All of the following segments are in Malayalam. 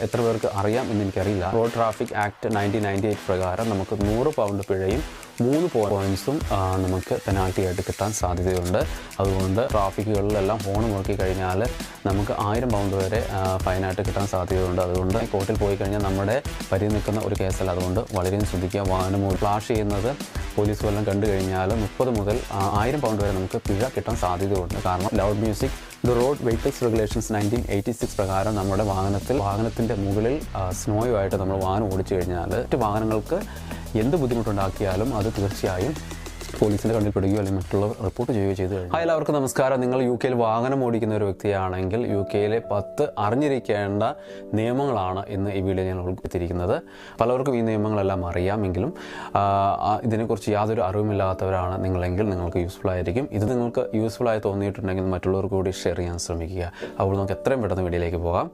എത്ര പേർക്ക് അറിയാം എന്ന് എനിക്കറിയില്ല. റോഡ് ട്രാഫിക് ആക്ട് 1998 പ്രകാരം നമുക്ക് 100 പൗണ്ട് പിഴയും 3 പോയിൻറ്സും നമുക്ക് പെനാൽറ്റി ആയിട്ട് കിട്ടാൻ സാധ്യതയുണ്ട്. അതുകൊണ്ട് ട്രാഫിക്കുകളിലെല്ലാം ഹോൺ മുറുക്കി കഴിഞ്ഞാൽ നമുക്ക് 1000 പൗണ്ട് വരെ ഫൈനായിട്ട് കിട്ടാൻ സാധ്യതയുണ്ട്. അതുകൊണ്ട് കോർട്ടിൽ പോയി കഴിഞ്ഞാൽ നമ്മുടെ പരിധി നിൽക്കുന്ന ഒരു കേസല്ല. അതുകൊണ്ട് വളരെയും ശ്രദ്ധിക്കുക. വാഹനം ഫ്ലാഷ് ചെയ്യുന്നത് പോലീസ് വല്ലതും കണ്ടു കഴിഞ്ഞാൽ 30 മുതൽ 1000 പൗണ്ട് വരെ നമുക്ക് പിഴ കിട്ടാൻ സാധ്യതയുണ്ട്. കാരണം loud music the road vehicles regulations 1986 പ്രകാരം നമ്മുടെ വാഹനത്തിൻ്റെ മുകളിൽ സ്നോയുമായിട്ട് നമ്മൾ വാഹനം ഓടിച്ചു കഴിഞ്ഞാൽ മറ്റ് വാഹനങ്ങൾക്ക് എന്ത് ബുദ്ധിമുട്ടുണ്ടാക്കിയാലും അത് തീർച്ചയായും പോലീസിൻ്റെ കണ്ണിൽപ്പെടുകയോ അല്ലെങ്കിൽ മറ്റുള്ളവർ റിപ്പോർട്ട് ചെയ്യുകയോ ചെയ്തു കഴിഞ്ഞു. എല്ലാവർക്കും നമസ്കാരം. നിങ്ങൾ UK വാഹനം ഓടിക്കുന്ന ഒരു വ്യക്തിയാണെങ്കിൽ UK 10 അറിഞ്ഞിരിക്കേണ്ട നിയമങ്ങളാണ് ഇന്ന് ഈ വീഡിയോ ഞാൻ ഉൾപ്പെടുത്തിയിരിക്കുന്നത്. പലർക്കും ഈ നിയമങ്ങളെല്ലാം അറിയാമെങ്കിലും ഇതിനെക്കുറിച്ച് യാതൊരു അറിവുമില്ലാത്തവരാണ് നിങ്ങളെങ്കിൽ നിങ്ങൾക്ക് യൂസ്ഫുൾ ആയിരിക്കും. ഇത് നിങ്ങൾക്ക് യൂസ്ഫുൾ ആയി തോന്നിയിട്ടുണ്ടെങ്കിൽ മറ്റുള്ളവർക്ക് കൂടി ഷെയർ ചെയ്യാൻ ശ്രമിക്കുക. അപ്പോൾ നമുക്ക് എത്രയും പെട്ടെന്ന് വീഡിയോയിലേക്ക് പോകാം.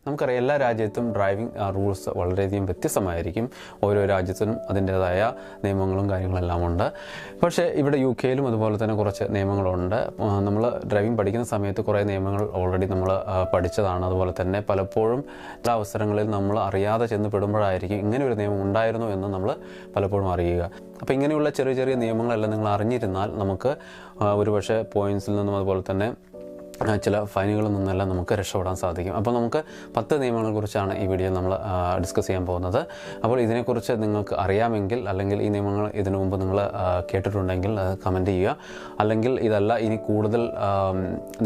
നമുക്കറിയാം, എല്ലാ രാജ്യത്തും ഡ്രൈവിംഗ് റൂൾസ് വളരെയധികം വ്യത്യസ്തമായിരിക്കും. ഓരോ രാജ്യത്തിനും അതിൻ്റേതായ നിയമങ്ങളും കാര്യങ്ങളെല്ലാം ഉണ്ട്. പക്ഷേ ഇവിടെ UK അതുപോലെ തന്നെ കുറച്ച് നിയമങ്ങളുണ്ട്. നമ്മൾ ഡ്രൈവിംഗ് പഠിക്കുന്ന സമയത്ത് കുറേ നിയമങ്ങൾ ഓൾറെഡി നമ്മൾ പഠിച്ചതാണ്. അതുപോലെ തന്നെ പലപ്പോഴും ചില അവസരങ്ങളിൽ നമ്മൾ അറിയാതെ ചെന്ന് പെടുമ്പോഴായിരിക്കും ഇങ്ങനെ ഒരു നിയമം ഉണ്ടായിരുന്നു എന്ന് നമ്മൾ പലപ്പോഴും അറിയുക. അപ്പോൾ ഇങ്ങനെയുള്ള ചെറിയ ചെറിയ നിയമങ്ങളെല്ലാം നിങ്ങൾ അറിഞ്ഞിരുന്നാൽ നമുക്ക് ഒരുപക്ഷെ പോയിൻറ്റ്സിൽ നിന്നും അതുപോലെ തന്നെ ചില ഫൈനുകളിൽ നിന്നെല്ലാം നമുക്ക് രക്ഷപ്പെടാൻ സാധിക്കും. അപ്പോൾ നമുക്ക് 10 നിയമങ്ങളെക്കുറിച്ചാണ് ഈ വീഡിയോ നമ്മൾ ഡിസ്കസ് ചെയ്യാൻ പോകുന്നത്. അപ്പോൾ ഇതിനെക്കുറിച്ച് നിങ്ങൾക്ക് അറിയാമെങ്കിൽ അല്ലെങ്കിൽ ഈ നിയമങ്ങൾ ഇതിനു മുമ്പ് നിങ്ങൾ കേട്ടിട്ടുണ്ടെങ്കിൽ കമൻറ്റ് ചെയ്യുക. അല്ലെങ്കിൽ ഇതല്ല ഇനി കൂടുതൽ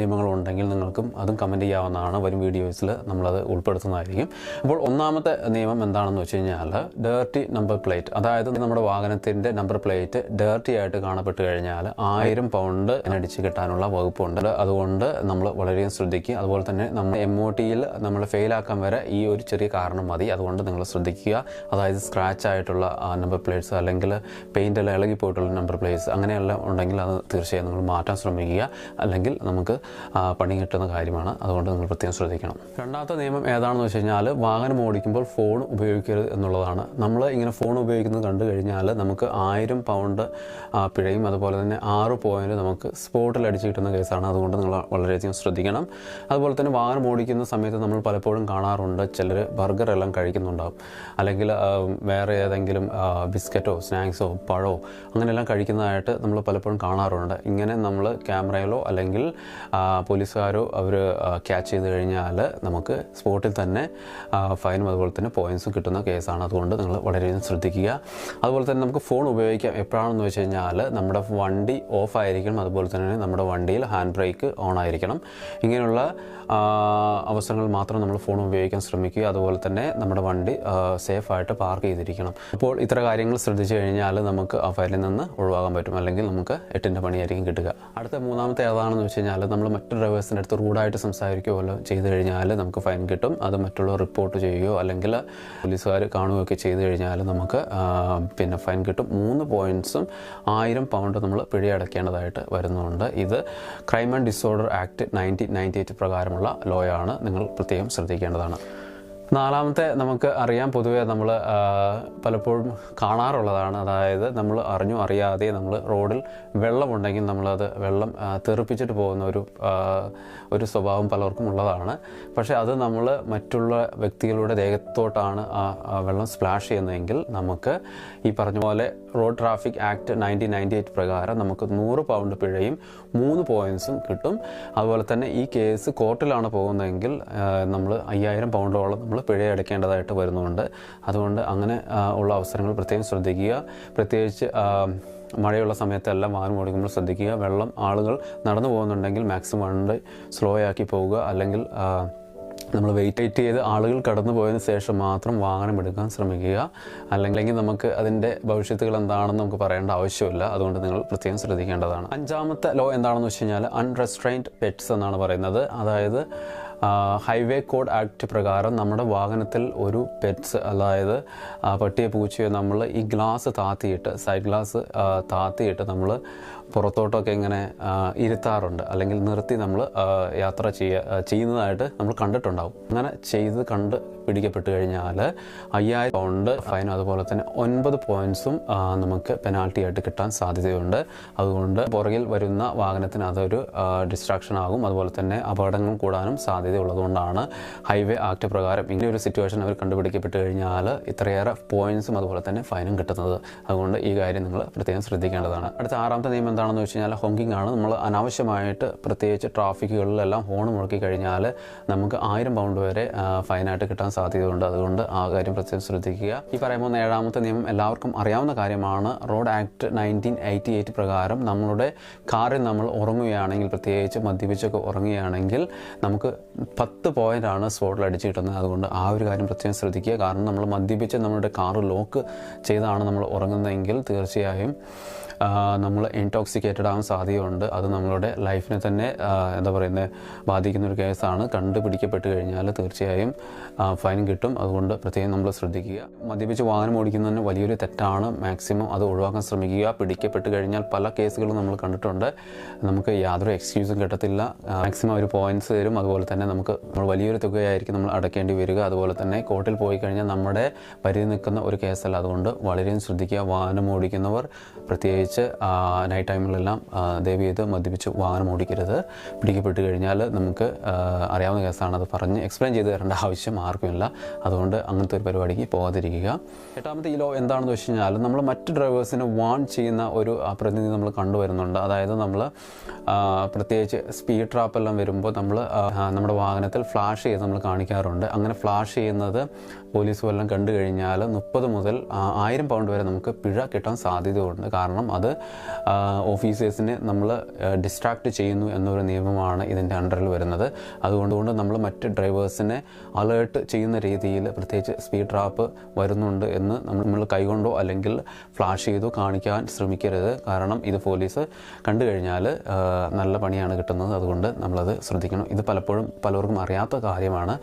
നിയമങ്ങളുണ്ടെങ്കിൽ നിങ്ങൾക്കും അതും കമൻറ്റ് ചെയ്യാവുന്നതാണ്. വരും വീഡിയോസിൽ നമ്മളത് ഉൾപ്പെടുത്തുന്നതായിരിക്കും. അപ്പോൾ ഒന്നാമത്തെ നിയമം എന്താണെന്ന് വെച്ച് കഴിഞ്ഞാൽ ഡേർട്ടി നമ്പർ പ്ലേറ്റ്. അതായത് നമ്മുടെ വാഹനത്തിൻ്റെ നമ്പർ പ്ലേറ്റ് ഡേർട്ടി ആയിട്ട് കാണപ്പെട്ട് കഴിഞ്ഞാൽ 1000 പൗണ്ട് അടിച്ച് കിട്ടാനുള്ള വകുപ്പുണ്ട്. അതുകൊണ്ട് നമ്മൾ വളരെയും ശ്രദ്ധിക്കുക. അതുപോലെ തന്നെ നമ്മൾ MOTയിൽ നമ്മൾ ഫെയിലാക്കാൻ വരെ ഈ ഒരു ചെറിയ കാരണം മതി. അതുകൊണ്ട് നിങ്ങൾ ശ്രദ്ധിക്കുക. അതായത് സ്ക്രാച്ച് ആയിട്ടുള്ള നമ്പർ പ്ലേറ്റ്സ് അല്ലെങ്കിൽ പെയിൻ്റെല്ലാം ഇളകിപ്പോയിട്ടുള്ള നമ്പർ പ്ലേറ്റ്സ് അങ്ങനെയെല്ലാം ഉണ്ടെങ്കിൽ അത് തീർച്ചയായും നിങ്ങൾ മാറ്റാൻ ശ്രമിക്കുക. അല്ലെങ്കിൽ നമുക്ക് പണി കിട്ടുന്ന കാര്യമാണ്. അതുകൊണ്ട് നിങ്ങൾ പ്രത്യേകം ശ്രദ്ധിക്കണം. രണ്ടാമത്തെ നിയമം ഏതാണെന്ന് വെച്ച് കഴിഞ്ഞാൽ വാഹനം ഓടിക്കുമ്പോൾ ഫോൺ ഉപയോഗിക്കരുത് എന്നുള്ളതാണ്. നമ്മൾ ഇങ്ങനെ ഫോൺ ഉപയോഗിക്കുന്നത് കണ്ടു കഴിഞ്ഞാൽ നമുക്ക് 1000 പൗണ്ട് പിഴയും അതുപോലെ തന്നെ 6 പോയിന്റ് നമുക്ക് സ്പോട്ടിൽ അടിച്ച് കിട്ടുന്ന കേസാണ്. അതുകൊണ്ട് നിങ്ങൾ വളരെയധികം ശ്രദ്ധിക്കണം. അതുപോലെ തന്നെ വാഹനം ഓടിക്കുന്ന സമയത്ത് നമ്മൾ പലപ്പോഴും കാണാറുണ്ട് ചിലർ ബർഗർ എല്ലാം കഴിക്കുന്നുണ്ടാവും, അല്ലെങ്കിൽ വേറെ ഏതെങ്കിലും ബിസ്ക്കറ്റോ സ്നാക്സോ പഴമോ അങ്ങനെയെല്ലാം കഴിക്കുന്നതായിട്ട് നമ്മൾ പലപ്പോഴും കാണാറുണ്ട്. ഇങ്ങനെ നമ്മൾ ക്യാമറയിലോ അല്ലെങ്കിൽ പോലീസുകാരോ അവർ ക്യാച്ച് ചെയ്ത് കഴിഞ്ഞാൽ നമുക്ക് സ്പോട്ടിൽ തന്നെ ഫൈനും അതുപോലെ തന്നെ പോയിൻറ്സും കിട്ടുന്ന കേസാണ്. അതുകൊണ്ട് നിങ്ങൾ വളരെയധികം ശ്രദ്ധിക്കുക. അതുപോലെ തന്നെ നമുക്ക് ഫോൺ ഉപയോഗിക്കാം എപ്പോഴാണെന്ന് വെച്ച് കഴിഞ്ഞാൽ നമ്മുടെ വണ്ടി ഓഫ് ആയിരിക്കണം. അതുപോലെ തന്നെ നമ്മുടെ വണ്ടിയിൽ ഹാൻഡ് ബ്രേക്ക് ഓൺ ആയിരിക്കണം. ഇങ്ങനെയുള്ള അവസരങ്ങൾ മാത്രം നമ്മൾ ഫോൺ ഉപയോഗിക്കാൻ ശ്രമിക്കുക. അതുപോലെ തന്നെ നമ്മുടെ വണ്ടി സേഫായിട്ട് പാർക്ക് ചെയ്തിരിക്കണം. അപ്പോൾ ഇത്ര കാര്യങ്ങൾ ശ്രദ്ധിച്ചു കഴിഞ്ഞാൽ നമുക്ക് ആ ഫയലിൽ നിന്ന് ഒഴിവാക്കാൻ പറ്റും. അല്ലെങ്കിൽ നമുക്ക് 8ൻ്റെ പണിയായിരിക്കും കിട്ടുക. അടുത്ത മൂന്നാമത്തെ ഏതാണെന്ന് വെച്ച് കഴിഞ്ഞാൽ നമ്മൾ മറ്റു ഡ്രൈവേഴ്സിൻ്റെ അടുത്ത് റൂഡായിട്ട് സംസാരിക്കുകയോ വല്ലോ ചെയ്ത് കഴിഞ്ഞാൽ നമുക്ക് ഫൈൻ കിട്ടും. അത് മറ്റുള്ളവർ റിപ്പോർട്ട് ചെയ്യുകയോ അല്ലെങ്കിൽ പോലീസുകാർ കാണുകയൊക്കെ ചെയ്ത് കഴിഞ്ഞാൽ നമുക്ക് പിന്നെ ഫൈൻ കിട്ടും. 3 പോയിൻറ്സും 1000 പൗണ്ട് നമ്മൾ പിഴയടക്കേണ്ടതായിട്ട് വരുന്നുണ്ട്. ഇത് ക്രൈം ആൻഡ് ഡിസോർഡർ ആക്ട് 1998 പ്രകാരമുള്ള ലോയാണ്. നിങ്ങൾ പ്രത്യേകം ശ്രദ്ധിക്കേണ്ടതാണ്. നാലാമത്തെ നമുക്ക് അറിയാം, പൊതുവെ നമ്മൾ പലപ്പോഴും കാണാറുള്ളതാണ്. അതായത് നമ്മൾ അറിഞ്ഞു അറിയാതെ നമ്മൾ റോഡിൽ വെള്ളമുണ്ടെങ്കിൽ നമ്മളത് വെള്ളം തെറിപ്പിച്ചിട്ട് പോകുന്ന ഒരു സ്വഭാവം പലർക്കും ഉള്ളതാണ്. പക്ഷേ അത് നമ്മൾ മറ്റുള്ള വ്യക്തികളുടെ ദേഹത്തോട്ടാണ് ആ വെള്ളം സ്പ്ലാഷ് ചെയ്യുന്നതെങ്കിൽ നമുക്ക് ഈ പറഞ്ഞ പോലെ റോഡ് ട്രാഫിക് ആക്ട് 1998 പ്രകാരം നമുക്ക് 100 പൗണ്ട് പിഴയും 3 പോയിൻറ്സും കിട്ടും. അതുപോലെ തന്നെ ഈ കേസ് കോർട്ടിലാണ് പോകുന്നതെങ്കിൽ നമ്മൾ 5000 പൗണ്ടോളം നമ്മൾ പിഴ അടയ്ക്കേണ്ടതായിട്ട് വരുന്നുണ്ട്. അതുകൊണ്ട് അങ്ങനെ ഉള്ള അവസരങ്ങൾ പ്രത്യേകം ശ്രദ്ധിക്കുക. പ്രത്യേകിച്ച് മഴയുള്ള സമയത്തെല്ലാം വാഹനം ഓടിക്കുമ്പോൾ ശ്രദ്ധിക്കുക. വെള്ളം ആളുകൾ നടന്നു പോകുന്നുണ്ടെങ്കിൽ മാക്സിമം വണ്ടി സ്ലോ ആക്കി പോവുക. അല്ലെങ്കിൽ നമ്മൾ വെയിറ്റ് ചെയ്ത് ആളുകൾ കടന്നു പോയതിന് ശേഷം മാത്രം വാഹനം എടുക്കാൻ ശ്രമിക്കുക. അല്ലെങ്കിൽ നമുക്ക് അതിൻ്റെ ഭവിഷ്യത്തുകൾ എന്താണെന്ന് നമുക്ക് പറയേണ്ട ആവശ്യമില്ല. അതുകൊണ്ട് നിങ്ങൾ പ്രത്യേകം ശ്രദ്ധിക്കേണ്ടതാണ്. 5ാമത്തെ ലോ എന്താണെന്ന് വെച്ച് കഴിഞ്ഞാൽ അൺറെസ്ട്രെയിൻഡ് പെറ്റ്സ് എന്നാണ് പറയുന്നത്. അതായത് ഹൈവേ കോഡ് ആക്ട് പ്രകാരം നമ്മുടെ വാഹനത്തിൽ ഒരു പെറ്റ്സ്, അതായത് പട്ടിയോ പൂച്ചയോ നമ്മൾ ഈ ഗ്ലാസ് താത്തിയിട്ട് സൈഡ് ഗ്ലാസ് താത്തിയിട്ട് നമ്മൾ പുറത്തോട്ടൊക്കെ ഇങ്ങനെ ഇരുത്താറുണ്ട്, അല്ലെങ്കിൽ നിർത്തി നമ്മൾ യാത്ര ചെയ്യുന്നതായിട്ട് നമ്മൾ കണ്ടിട്ടുണ്ടാവും. അങ്ങനെ ചെയ്ത് കണ്ട് പിടിക്കപ്പെട്ട് കഴിഞ്ഞാൽ 5000 പൗണ്ട് ഫൈനും അതുപോലെ തന്നെ 9 പോയിൻറ്സും നമുക്ക് പെനാൽറ്റി ആയിട്ട് കിട്ടാൻ സാധ്യതയുണ്ട്. അതുകൊണ്ട് പുറകിൽ വരുന്ന വാഹനത്തിന് അതൊരു ഡിസ്ട്രാക്ഷൻ ആകും. അതുപോലെ തന്നെ അപകടങ്ങൾ കൂടാനും സാധ്യതയുള്ളതുകൊണ്ടാണ് ഹൈവേ ആക്ട് പ്രകാരം ഇങ്ങനെ ഒരു സിറ്റുവേഷൻ അവർ കണ്ടുപിടിക്കപ്പെട്ട് കഴിഞ്ഞാൽ ഇത്രയേറെ പോയിൻറ്സും അതുപോലെ തന്നെ ഫൈനും കിട്ടുന്നത്. അതുകൊണ്ട് ഈ കാര്യം നിങ്ങൾ പ്രത്യേകം ശ്രദ്ധിക്കേണ്ടതാണ്. അടുത്ത 6ാമത്തെ നിയമം എന്താണെന്ന് വെച്ച് കഴിഞ്ഞാൽ ഹോങ്കിങ് ആണ്. നമ്മൾ അനാവശ്യമായിട്ട് പ്രത്യേകിച്ച് ട്രാഫിക്കുകളിലെല്ലാം ഹോൺ മുഴക്കി കഴിഞ്ഞാൽ നമുക്ക് 1000 പൗണ്ട് വരെ ഫൈനായിട്ട് കിട്ടാൻ സാധ്യതയുണ്ട്. അതുകൊണ്ട് ആ കാര്യം പ്രത്യേകം ശ്രദ്ധിക്കുക. ഈ പറയുമ്പോൾ 7ാമത്തെ നിയമം എല്ലാവർക്കും അറിയാവുന്ന കാര്യമാണ്. റോഡ് ആക്ട് 1988 പ്രകാരം നമ്മളുടെ കാറിൽ നമ്മൾ ഉറങ്ങുകയാണെങ്കിൽ, പ്രത്യേകിച്ച് മദ്യപിച്ചൊക്കെ ഉറങ്ങുകയാണെങ്കിൽ നമുക്ക് 10 പോയിൻ്റാണ് സ്പോട്ടിൽ അടിച്ചു കിട്ടുന്നത്. അതുകൊണ്ട് ആ ഒരു കാര്യം പ്രത്യേകം ശ്രദ്ധിക്കുക. കാരണം നമ്മൾ മദ്യപിച്ച് നമ്മുടെ കാറ് ലോക്ക് ചെയ്താണ് നമ്മൾ ഉറങ്ങുന്നതെങ്കിൽ തീർച്ചയായും നമ്മൾ ഇൻടോക്സിക്കേറ്റഡ് ആവാൻ സാധ്യതയുണ്ട്. അത് നമ്മളുടെ ലൈഫിനെ തന്നെ ബാധിക്കുന്നൊരു കേസാണ്. കണ്ടുപിടിക്കപ്പെട്ട് കഴിഞ്ഞാൽ തീർച്ചയായും ഫൈൻ കിട്ടും. അതുകൊണ്ട് പ്രത്യേകം നമ്മൾ ശ്രദ്ധിക്കുക. മദ്യപിച്ച് വാഹനം ഓടിക്കുന്നതിന് വലിയൊരു തെറ്റാണ്. മാക്സിമം അത് ഒഴിവാക്കാൻ ശ്രമിക്കുക. പിടിക്കപ്പെട്ട് കഴിഞ്ഞാൽ പല കേസുകളും നമ്മൾ കണ്ടിട്ടുണ്ട്. നമുക്ക് യാതൊരു എക്സ്ക്യൂസും കിട്ടത്തില്ല. മാക്സിമം ഒരു പോയിൻറ്റ്സ് തരും. അതുപോലെ തന്നെ നമ്മൾ വലിയൊരു തുകയായിരിക്കും നമ്മൾ അടയ്ക്കേണ്ടി വരിക. അതുപോലെ തന്നെ കോർട്ടിൽ പോയി കഴിഞ്ഞാൽ നമ്മുടെ പരിധി നിൽക്കുന്ന ഒരു കേസല്ല. അതുകൊണ്ട് വളരെയും ശ്രദ്ധിക്കുക. വാഹനം ഓടിക്കുന്നവർ പ്രത്യേകിച്ച് നൈറ്റ് ടൈമിലെല്ലാം ദയവ് ചെയ്ത് മദ്യപിച്ച് വാഹനം ഓടിക്കരുത്. പിടിക്കപ്പെട്ട് കഴിഞ്ഞാൽ നമുക്ക് അറിയാവുന്ന കേസാണ്. അത് പറഞ്ഞ് എക്സ്പ്ലെയിൻ ചെയ്ത് തരേണ്ട ആവശ്യം ആർക്കുമില്ല. അതുകൊണ്ട് അങ്ങനത്തെ ഒരു പരിപാടിക്ക് പോകാതിരിക്കുക. 8ാമത്തെ ഈ ലോ എന്താണെന്ന് വെച്ച് കഴിഞ്ഞാൽ നമ്മൾ മറ്റ് ഡ്രൈവേഴ്സിനെ വാൺ ചെയ്യുന്ന ഒരു പ്രതിനിധി നമ്മൾ കണ്ടുവരുന്നുണ്ട്. അതായത് നമ്മൾ പ്രത്യേകിച്ച് സ്പീഡ് ട്രാപ്പെല്ലാം വരുമ്പോൾ നമ്മൾ നമ്മുടെ വാഹനത്തിൽ ഫ്ലാഷ് ചെയ്ത് നമ്മൾ കാണിക്കാറുണ്ട്. അങ്ങനെ ഫ്ലാഷ് ചെയ്യുന്നത് പോലീസ് വല്ലതും കണ്ടു കഴിഞ്ഞാൽ 30 മുതൽ 1000 പൗണ്ട് വരെ നമുക്ക് പിഴ കിട്ടാൻ സാധ്യതയുണ്ട്. കാരണം അത് ഓഫീസേഴ്സിനെ നമ്മൾ ഡിസ്ട്രാക്റ്റ് ചെയ്യുന്നു എന്നൊരു നിയമമാണ് ഇതിൻ്റെ അണ്ടറിൽ വരുന്നത്. അതുകൊണ്ട് നമ്മൾ മറ്റ് ഡ്രൈവേഴ്സിനെ അലേർട്ട് ചെയ്യുന്ന രീതിയിൽ, പ്രത്യേകിച്ച് സ്പീഡ് ട്രാപ്പ് വരുന്നുണ്ട് എന്ന് നമ്മൾ കൈകൊണ്ടോ അല്ലെങ്കിൽ ഫ്ലാഷ് ചെയ്തോ കാണിക്കാൻ ശ്രമിക്കരുത്. കാരണം ഇത് പോലീസ് കണ്ടു കഴിഞ്ഞാൽ നല്ല പണിയാണ് കിട്ടുന്നത്. അതുകൊണ്ട് നമ്മളത് ശ്രദ്ധിക്കണം. ഇത് പലപ്പോഴും പലർക്കും അറിയാത്ത കാര്യമാണ്.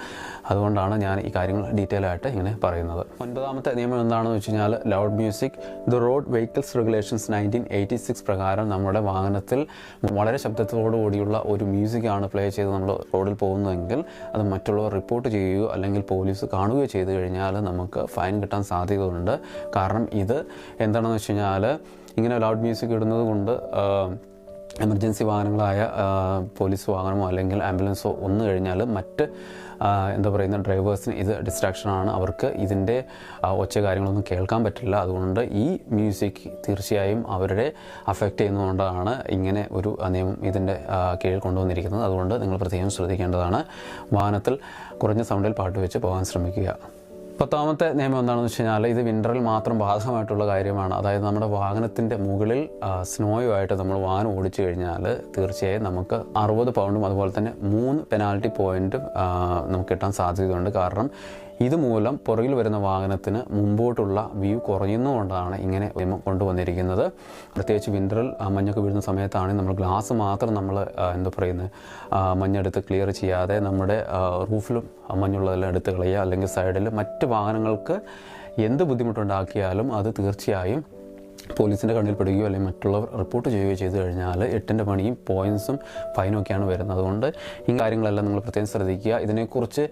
അതുകൊണ്ടാണ് ഞാൻ ഈ കാര്യങ്ങൾ ഡീറ്റെയിൽ ആയിട്ട് ഇങ്ങനെ പറയുന്നത്. 9ാമത്തെ നിയമം എന്താണെന്ന് വെച്ച് കഴിഞ്ഞാൽ loud music. The road vehicles regulations 1986 പ്രകാരം നമ്മുടെ വാഹനത്തിൽ വളരെ ശബ്ദത്തോടുകൂടിയുള്ള ഒരു മ്യൂസിക്കാണ് പ്ലേ ചെയ്ത് നമ്മൾ റോഡിൽ പോകുന്നതെങ്കിൽ അത് മറ്റുള്ളവർ റിപ്പോർട്ട് ചെയ്യുകയോ അല്ലെങ്കിൽ പോലീസ് കാണുകയോ ചെയ്തു കഴിഞ്ഞാൽ നമുക്ക് ഫൈൻ കിട്ടാൻ സാധ്യതയുണ്ട്. കാരണം ഇത് എന്താണെന്ന് വെച്ച് കഴിഞ്ഞാൽ ഇങ്ങനെ ലൗഡ് മ്യൂസിക് ഇടുന്നത് കൊണ്ട് എമർജൻസി വാഹനങ്ങളായ പോലീസ് വാഹനമോ അല്ലെങ്കിൽ ആംബുലൻസോ വന്നു കഴിഞ്ഞാൽ മറ്റ് ഡ്രൈവേഴ്സിന് ഇത് ഡിസ്ട്രാക്ഷനാണ്. അവർക്ക് ഇതിൻ്റെ ഒച്ച കാര്യങ്ങളൊന്നും കേൾക്കാൻ പറ്റില്ല. അതുകൊണ്ട് ഈ മ്യൂസിക് തീർച്ചയായും അവരെ അഫക്റ്റ് ചെയ്യുന്നതുകൊണ്ടാണ് ഇങ്ങനെ ഒരു നിയമം ഇതിൻ്റെ കീഴിൽ കൊണ്ടുവന്നിരിക്കുന്നത്. അതുകൊണ്ട് നിങ്ങൾ പ്രത്യേകം ശ്രദ്ധിക്കേണ്ടതാണ്. വാഹനത്തിൽ കുറഞ്ഞ സൗണ്ടിൽ പാട്ട് വെച്ച് പോകാൻ ശ്രമിക്കുക. 10ാമത്തെ നിയമം എന്താണെന്ന് വെച്ച് കഴിഞ്ഞാൽ ഇത് വിൻ്ററിൽ മാത്രം ബാധകമായിട്ടുള്ള കാര്യമാണ്. അതായത് നമ്മുടെ വാഹനത്തിൻ്റെ മുകളിൽ സ്നോയുമായിട്ട് നമ്മൾ വാഹനം ഓടിച്ചു കഴിഞ്ഞാൽ തീർച്ചയായും നമുക്ക് 60 പൗണ്ടും അതുപോലെ തന്നെ 3 പെനാൽറ്റി പോയിൻറ്റും നമുക്ക് കിട്ടാൻ സാധ്യതയുണ്ട്. കാരണം ഇതുമൂലം പുറകിൽ വരുന്ന വാഹനത്തിന് മുമ്പോട്ടുള്ള വ്യൂ കുറയുന്നതുകൊണ്ടാണ് ഇങ്ങനെ നിയമം കൊണ്ടുവന്നിരിക്കുന്നത്. പ്രത്യേകിച്ച് വിൻ്ററിൽ മഞ്ഞൊക്കെ വീഴുന്ന സമയത്താണ് നമ്മൾ ഗ്ലാസ് മാത്രം നമ്മൾ മഞ്ഞെടുത്ത് ക്ലിയർ ചെയ്യാതെ നമ്മുടെ റൂഫിലും മഞ്ഞുള്ളതെല്ലാം എടുത്ത് കളയുക. അല്ലെങ്കിൽ സൈഡിൽ മറ്റ് വാഹനങ്ങൾക്ക് എന്ത് ബുദ്ധിമുട്ടുണ്ടാക്കിയാലും അത് തീർച്ചയായും പോലീസിൻ്റെ കണ്ണിൽപ്പെടുകയോ അല്ലെങ്കിൽ മറ്റുള്ളവർ റിപ്പോർട്ട് ചെയ്യുകയോ ചെയ്തു കഴിഞ്ഞാൽ 8ൻ്റെ പണിയും പോയിൻസും ഫൈനും ഒക്കെയാണ് വരുന്നത്. അതുകൊണ്ട് ഈ കാര്യങ്ങളെല്ലാം നിങ്ങൾ പ്രത്യേകം ശ്രദ്ധിക്കുക. ഇതിനെക്കുറിച്ച്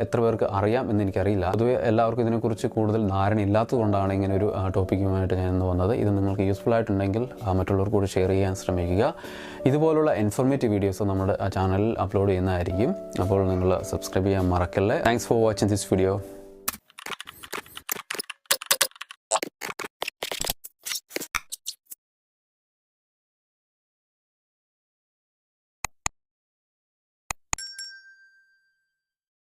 എത്ര പേർക്ക് അറിയാം എന്ന് എനിക്കറിയില്ല. പൊതുവെ എല്ലാവർക്കും ഇതിനെക്കുറിച്ച് കൂടുതൽ ധാരണ ഇല്ലാത്തതുകൊണ്ടാണ് ഇങ്ങനെ ഒരു ടോപ്പിക്കുമായിട്ട് ഞാൻ ഇന്ന് വന്നത്. ഇത് നിങ്ങൾക്ക് യൂസ്ഫുൾ ആയിട്ടുണ്ടെങ്കിൽ മറ്റുള്ളവർക്ക് കൂടി ഷെയർ ചെയ്യാൻ ശ്രമിക്കുക. ഇതുപോലുള്ള ഇൻഫോർമേറ്റീവ് വീഡിയോസ് നമ്മുടെ ചാനലിൽ അപ്ലോഡ് ചെയ്യുന്നതായിരിക്കും. അപ്പോൾ നിങ്ങൾ സബ്സ്ക്രൈബ് ചെയ്യാൻ മറക്കല്ലേ. Thanks for watching this video.